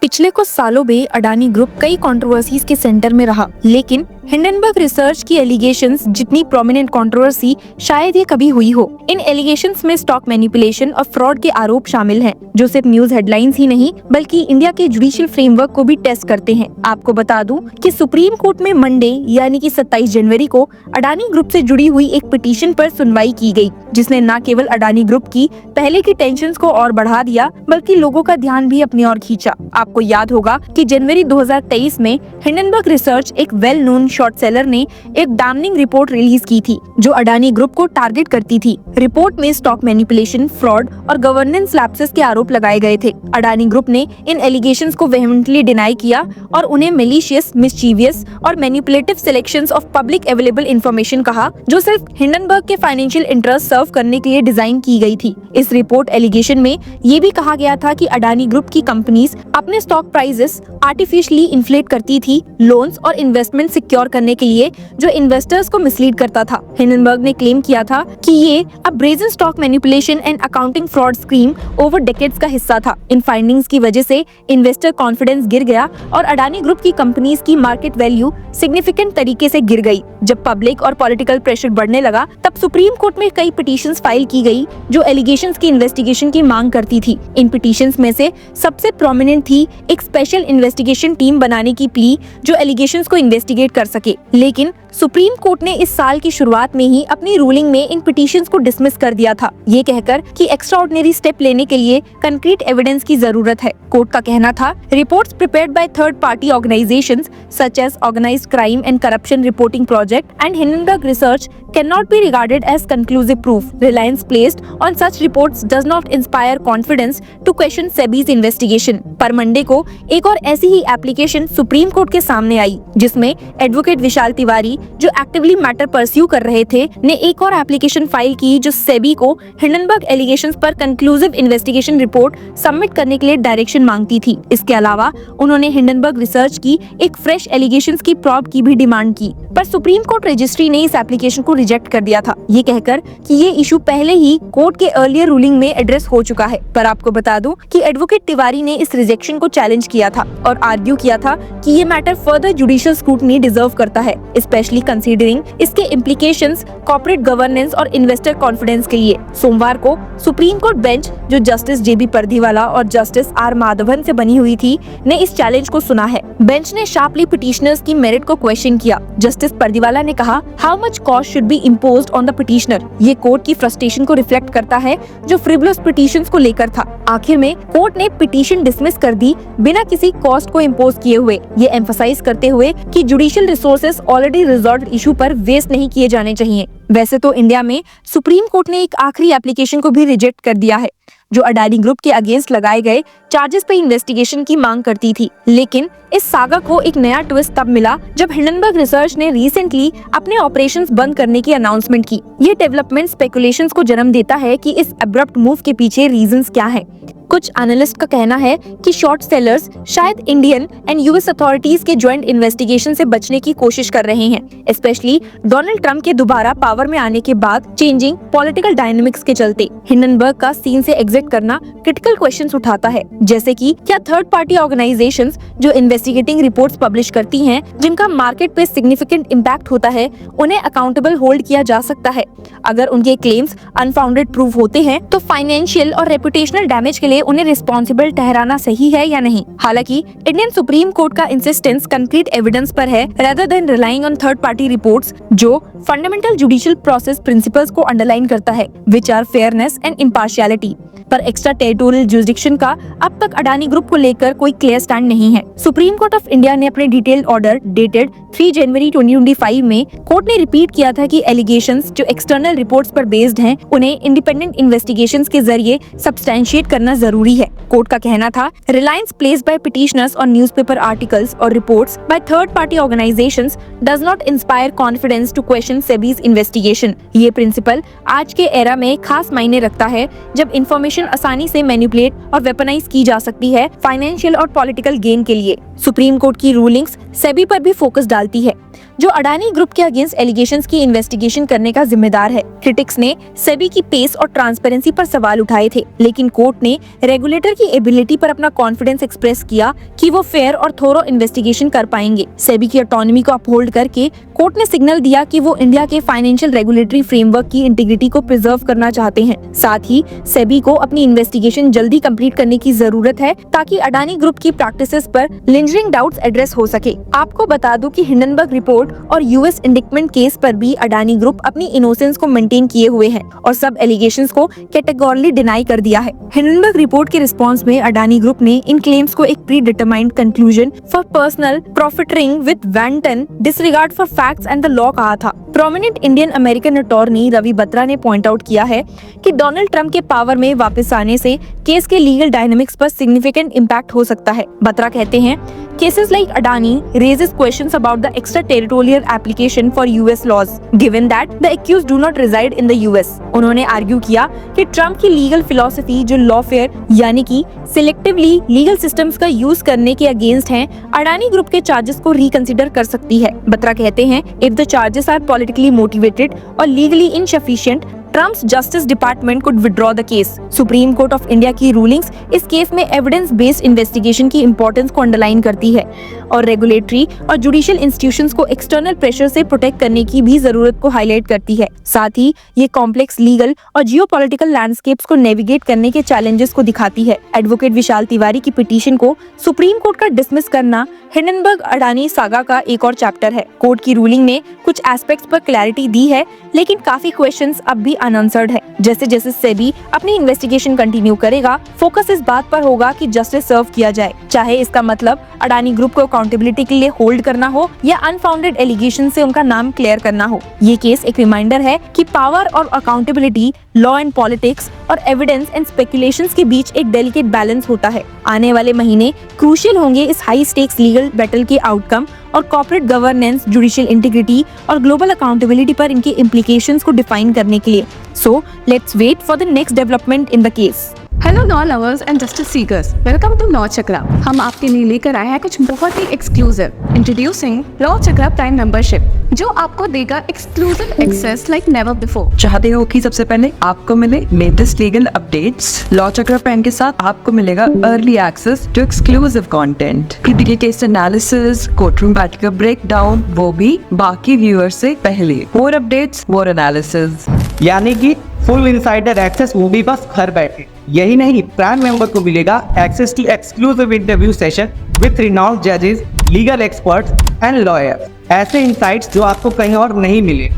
पिछले कुछ सालों में अडानी ग्रुप कई कंट्रोवर्सीज के सेंटर में रहा, लेकिन हिंडनबर्ग रिसर्च की एलिगेशंस जितनी प्रोमिनेंट कंट्रोवर्सी शायद ये कभी हुई हो। इन एलिगेशंस में स्टॉक मैनिपुलेशन और फ्रॉड के आरोप शामिल हैं, जो सिर्फ न्यूज हेडलाइंस ही नहीं बल्कि इंडिया के जुडिशियल फ्रेमवर्क को भी टेस्ट करते हैं। आपको बता दूं कि सुप्रीम कोर्ट में मंडे यानी कि 27 जनवरी को अडानी ग्रुप से जुड़ी हुई एक पिटीशन पर सुनवाई की गई, जिसने न केवल अडानी ग्रुप की पहले की टेंशंस को और बढ़ा दिया बल्कि लोगों का ध्यान भी अपनी ओर खींचा। आपको याद होगा कि जनवरी 2023 में हिंडनबर्ग रिसर्च, एक वेल नोन शॉर्ट सेलर, ने एक डैमनिंग रिपोर्ट रिलीज की थी जो अडानी ग्रुप को टारगेट करती थी। रिपोर्ट में स्टॉक मैनिपुलेशन, फ्रॉड और गवर्नेंस लैप्सेस के आरोप लगाए गए थे। अडानी ग्रुप ने इन एलिगेशंस को वेहेमेंटली डिनाई किया और उन्हें मैलिशियस, मिस्चीवियस और manipulative selections of public available information कहा, जो सिर्फ हिंडनबर्ग के फाइनेंशियल इंटरेस्ट सर्व करने के लिए डिजाइन की गई थी। इस रिपोर्ट एलिगेशन में ये भी कहा गया था कि अडानी ग्रुप की कंपनीज अपने स्टॉक प्राइसेस आर्टिफिशियली इन्फ्लेट करती थी लोन्स और इन्वेस्टमेंट सिक्योर करने के लिए, जो इन्वेस्टर्स को मिसलीड करता था। हिंडनबर्ग ने क्लेम किया था कि ये a brazen stock manipulation and accounting fraud scheme over decades का हिस्सा था। इन फाइंडिंग्स की वजह से इन्वेस्टर कॉन्फिडेंस गिर गया और अडानी ग्रुप की कंपनीज की मार्केट वैल्यू सिग्निफिकेंट तरीके से गिर गई। जब पब्लिक और पॉलिटिकल प्रेशर बढ़ने लगा, तब सुप्रीम कोर्ट में कई पिटीशंस फाइल की गई जो एलिगेशंस की इन्वेस्टिगेशन की मांग करती थी। इन पिटीशंस में से सबसे प्रोमिनेंट थी एक स्पेशल इन्वेस्टिगेशन टीम बनाने की प्ली जो एलिगेशंस को इन्वेस्टिगेट कर सके। लेकिन सुप्रीम कोर्ट ने इस साल की शुरुआत में ही अपनी रूलिंग में इन पिटीशंस को डिसमिस कर दिया था, ये कहकर कि एक्स्ट्राऑर्डिनरी स्टेप लेने के लिए कंक्रीट एविडेंस की जरूरत है। कोर्ट का कहना था, reports prepared by third party organisations such as organised crime and corruption reporting project and Hindenburg research can not be regarded as conclusive proof. Reliance placed on such reports does not inspire confidence to question SEBI's investigation. पर Monday को एक और ऐसी ही application supreme court के सामने आई, जिसमें advocate विशाल तिवारी, जो actively matter pursue कर रहे थे, ने एक और एप्लीकेशन फाइल की जो सेबी को हिंडनबर्ग एलिगेशंस पर कंक्लूसिव इन्वेस्टिगेशन रिपोर्ट सबमिट करने के लिए डायरेक्शन मांगती थी। इसके अलावा उन्होंने हिंडनबर्ग रिसर्च की एक फ्रेश एलिगेशंस की प्रॉब की भी डिमांड की, पर सुप्रीम कोर्ट रजिस्ट्री ने इस एप्लीकेशन को रिजेक्ट कर दिया था, ये कहकर कि ये इशू पहले ही कोर्ट के अर्लियर रूलिंग में एड्रेस हो चुका है। पर आपको बता दूं कि एडवोकेट तिवारी ने इस रिजेक्शन को चैलेंज किया था और आर्ग्यू किया था कि ये matter further judicial scrutiny deserve करता है, स्पेशली कंसीडरिंग इसके इम्प्लीकेशंस कॉर्पोरेट गवर्नेंस और इन्वेस्टर कॉन्फिडेंस के लिए। सोमवार को सुप्रीम कोर्ट बेंच, जो जस्टिस जेबी परदीवाला और जस्टिस आर माधवन से बनी हुई थी, ने इस चैलेंज को सुना है। बेंच ने शार्पली पिटिशनर्स की मेरिट को क्वेश्चन किया। जस्टिस परदीवाला ने कहा, how much cost should be imposed on the petitioner. ये कोर्ट की फ्रस्ट्रेशन को रिफ्लेक्ट करता है जो फ्रिवलस पिटिशंस को लेकर था। आखिर में कोर्ट ने पिटीशन डिसमिस कर दी बिना किसी कॉस्ट को इम्पोज किए हुए, ये एम्फसाइज करते हुए कि judicial resources already resolved issue पर वेस्ट नहीं किए जाने चाहिए। वैसे तो इंडिया में सुप्रीम कोर्ट ने एक आखिरी एप्लीकेशन को भी रिजेक्ट कर दिया है, जो अडानी ग्रुप के अगेंस्ट लगाए गए चार्जेस पे इन्वेस्टिगेशन की मांग करती थी। लेकिन इस सागा को एक नया ट्विस्ट तब मिला जब हिंडनबर्ग रिसर्च ने रिसेंटली अपने ऑपरेशंस बंद करने की अनाउंसमेंट की। ये डेवलपमेंट स्पेकुलेशंस को जन्म देता है कि इस अब्रप्ट मूव के पीछे रीजंस क्या हैं। कुछ एनालिस्ट का कहना है कि शॉर्ट सेलर्स शायद इंडियन एंड यूएस अथॉरिटीज के ज्वाइंट इन्वेस्टिगेशन से बचने की कोशिश कर रहे हैं, स्पेशली डोनाल्ड ट्रंप के दोबारा पावर में आने के बाद चेंजिंग पॉलिटिकल डायनामिक्स के चलते। हिंडनबर्ग का सीन से एग्जिट करना क्रिटिकल क्वेश्चंस उठाता है, जैसे कि क्या थर्ड पार्टी ऑर्गेनाइजेशंस जो इन्वेस्टिगेटिंग रिपोर्ट्स पब्लिश करती हैं, जिनका मार्केट पे सिग्निफिकेंट इम्पैक्ट होता है, उन्हें अकाउंटेबल होल्ड किया जा सकता है। अगर उनके क्लेम्स अनफाउंडेड प्रूव होते हैं तो फाइनेंशियल और रेपुटेशनल डैमेज के लिए उन्हें रिस्पॉन्सिबल ठहराना सही है या नहीं। हालांकि इंडियन सुप्रीम कोर्ट का इंसिस्टेंस कंक्रीट एविडेंस पर है rather than relying on third party reports, जो फंडामेंटल जुडिशियल प्रोसेस प्रिंसिपल्स को अंडरलाइन करता है, which are fairness and impartiality। पर एक्स्ट्रा टेरिटोरियल जुरिसडिक्शन का अब तक अडानी ग्रुप को लेकर कोई क्लियर स्टैंड नहीं है। सुप्रीम कोर्ट ऑफ इंडिया ने अपने डिटेल्ड ऑर्डर डेटेड 3 जनवरी 2025 में कोर्ट ने रिपीट किया था कि एलिगेशंस जो एक्सटर्नल रिपोर्ट्स पर बेस्ड हैं, उन्हें इंडिपेंडेंट इन्वेस्टिगेशंस के जरिए सब्सटैंशिएट करना जरूरी है। कोर्ट का कहना था, reliance placed by petitioners on newspaper articles और reports by third party organisations does not inspire confidence to question SEBI's investigation. ये प्रिंसिपल आज के एरा में खास मायने रखता है, जब इंफॉर्मेशन आसानी से मैनिपुलेट और वेपनाइज की जा सकती है फाइनेंशियल और पॉलिटिकल गेन के लिए। सुप्रीम कोर्ट की रूलिंग्स सेबी पर भी फोकस डालती है, जो अडानी ग्रुप के अगेंस्ट एलिगेशंस की इन्वेस्टिगेशन करने का जिम्मेदार है। क्रिटिक्स ने सेबी की पेस और ट्रांसपेरेंसी पर सवाल उठाए थे, लेकिन कोर्ट ने रेगुलेटर की एबिलिटी पर अपना कॉन्फिडेंस एक्सप्रेस किया कि वो फेयर और थोरो इन्वेस्टिगेशन कर पाएंगे। सेबी की ऑटोनॉमी को अपहोल्ड करके कोर्ट ने सिग्नल दिया कि वो इंडिया के फाइनेंशियल रेगुलेटरी फ्रेमवर्क की इंटीग्रिटी को प्रिजर्व करना चाहते हैं। साथ ही सेबी को अपनी इन्वेस्टिगेशन जल्दी कंप्लीट करने की जरूरत है ताकि अडानी ग्रुप की प्रैक्टिसेस पर लिंजरिंग डाउट्स एड्रेस हो सके। आपको बता दूं कि हिंडनबर्ग रिपोर्ट और यूएस इंडिक्टमेंट केस पर भी अडानी ग्रुप अपनी इनोसेंस को मेंटेन किए हुए हैं और सब एलिगेशंस को कैटेगोरिकली डिनाई कर दिया है। हिंडनबर्ग रिपोर्ट के रिस्पांस में अडानी ग्रुप ने इन क्लेम्स को एक predetermined conclusion for personal profiteering with wanton disregard for facts and the law कहा था। Prominent Indian American attorney Ravi Batra ने पॉइंट आउट किया है कि डोनाल्ड ट्रंप के पावर में वापस आने से केस के लीगल डायनामिक्स पर सिग्निफिकेंट इम्पैक्ट हो सकता है। बत्रा कहते हैं, cases like Adani raises questions about the extraterritorial application for US laws, given that the accused do not reside in the US. उन्होंने आर्ग्यू किया कि ट्रम्प की लीगल फिलॉसफी जो लॉफेयर यानी कि सिलेक्टिवली लीगल सिस्टम्स का यूज करने के अगेंस्ट हैं, अडानी ग्रुप के चार्जेस को रिकंसिडर कर सकती है। बत्रा कहते हैं, if the charges are politically motivated or legally insufficient, Trump's justice department could withdraw the case. Supreme court of India की रूलिंग्स इस केस में एविडेंस बेस्ड इन्वेस्टिगेशन की इंपॉर्टेंस को अंडरलाइन करती है और रेगुलेटरी और जुडिशियल इंस्टीट्यूशंस को एक्सटर्नल प्रेशर से प्रोटेक्ट करने की भी जरूरत को हाईलाइट करती है। साथ ही ये कॉम्प्लेक्स लीगल और जियोपॉलिटिकल लैंडस्केप्स को नेविगेट करने के चैलेंजेस को दिखाती है। एडवोकेट विशाल तिवारी की पिटीशन को सुप्रीम कोर्ट का डिसमिस करना हिंडनबर्ग अडानी सागा का एक और चैप्टर है। कोर्ट की रूलिंग ने कुछ एस्पेक्ट्स पर क्लैरिटी दी है, लेकिन काफी क्वेश्चंस अब भी अनआंसर्ड है। जैसे जैसे सेबी अपनी इन्वेस्टिगेशन कंटिन्यू करेगा, फोकस इस बात पर होगा कि जस्टिस सर्व किया जाए, चाहे इसका मतलब अडानी ग्रुप को अकाउंटेबिलिटी के लिए होल्ड करना हो या अनफाउंडेड एलिगेशन से उनका नाम क्लियर करना हो। ये केस एक रिमाइंडर है कि पावर और अकाउंटेबिलिटी, लॉ एंड पॉलिटिक्स और एविडेंस एंड स्पेकुलेशंस के बीच एक डेलिकेट बैलेंस होता है। आने वाले महीने क्रूशियल होंगे इस हाई स्टेक्स लीगल बैटल के आउटकम और कॉर्पोरेट गवर्नेंस, जुडिशियल इंटीग्रिटी और ग्लोबल अकाउंटेबिलिटी पर इनके इम्प्लीकेशंस को डिफाइन करने के लिए। So let's wait for the next development in the case. Hello law lovers and justice seekers, welcome to Law Chakra. हम आपके लिए लेकर आए हैं कुछ बहुत ही exclusive. Introducing Law Chakra prime membership, जो आपको देगा exclusive access like never before. चाहते हो कि सबसे पहले आपको मिले latest legal updates? Law Chakra Prime के साथ आपको मिलेगा early access to exclusive content, critical case analysis, courtroom battle का ब्रेकडाउन, वो भी बाकी व्यूअर्स से पहले। मोर अपडेट्स, मोर एनालिसिस, यानी कि फुल इनसाइडर एक्सेस, वो भी बस घर बैठे। यही नहीं, प्राइम मेंबर को मिलेगा access to exclusive interview session with renowned जजेस, लीगल एक्सपर्ट्स एंड लॉयर्स। ऐसे इनसाइट्स जो आपको कहीं और नहीं मिले।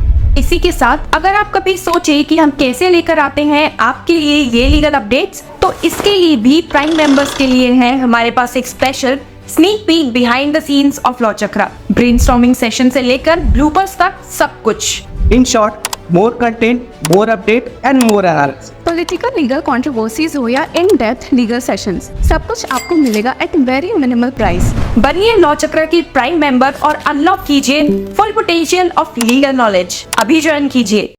इसी के साथ अगर आप कभी सोचे कि हम कैसे लेकर आते हैं आपके लिए ये लीगल अपडेट्स, तो इसके लिए भी प्राइम मेंबर्स के लिए है हमारे पास एक special sneak peek behind the scenes of law chakra. Brainstorming session से लेकर ब्लूपर्स तक सब कुछ। In short, more content, more update and more analysis. Political legal controversies हो या इन डेप्थ लीगल सेशंस, सब कुछ आपको मिलेगा एट वेरी मिनिमल प्राइस। बनिए लॉ चक्र की प्राइम मेंबर और अनलॉक कीजिए full potential of legal knowledge. अभी ज्वाइन कीजिए।